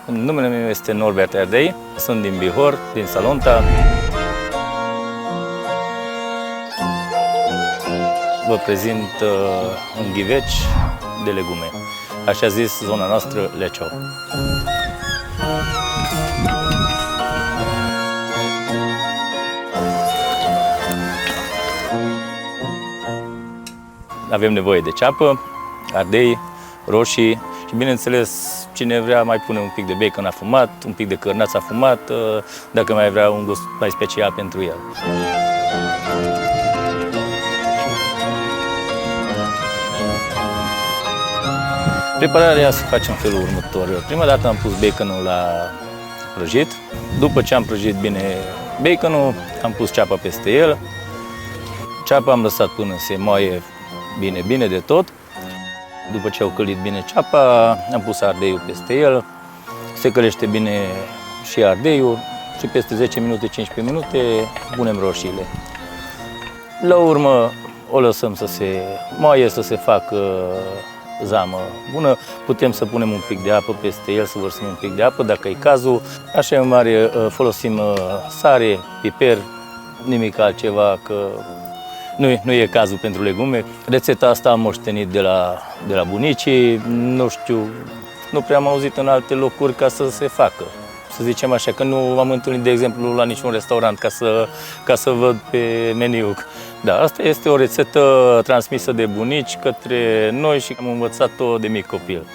Numele meu este Norbert Ardei, sunt din Bihor, din Salonta. Vă prezint un ghiveci de legume, așa zis zona noastră Leceu. Avem nevoie de ceapă, ardei, roșii și, bineînțeles, cine vrea mai pune un pic de bacon afumat, un pic de cărnaț afumat, dacă mai vrea un gust mai special pentru el. Prepararea se face în felul următor. Prima dată am pus baconul la prăjit. După ce am prăjit bine baconul, am pus ceapa peste el. Ceapa am lăsat până se moaie bine de tot. După ce au călit bine ceapa, am pus ardeiul peste el. Se călește bine și ardeiul și peste 10 minute, 15 minute punem roșiile. La urmă o lăsăm să se moaie, să se facă zamă bună. Putem să punem un pic de apă peste el, să vărsăm un pic de apă dacă e cazul. Așa în mare folosim sare, piper, nimic altceva, că nu e cazul pentru legume. Rețeta asta am moștenit de la bunicii, nu știu, nu prea am auzit în alte locuri ca să se facă. Să zicem așa, că nu am întâlnit, de exemplu, la niciun restaurant ca să văd pe meniu. Da, asta este o rețetă transmisă de bunici către noi și am învățat-o de mic copil.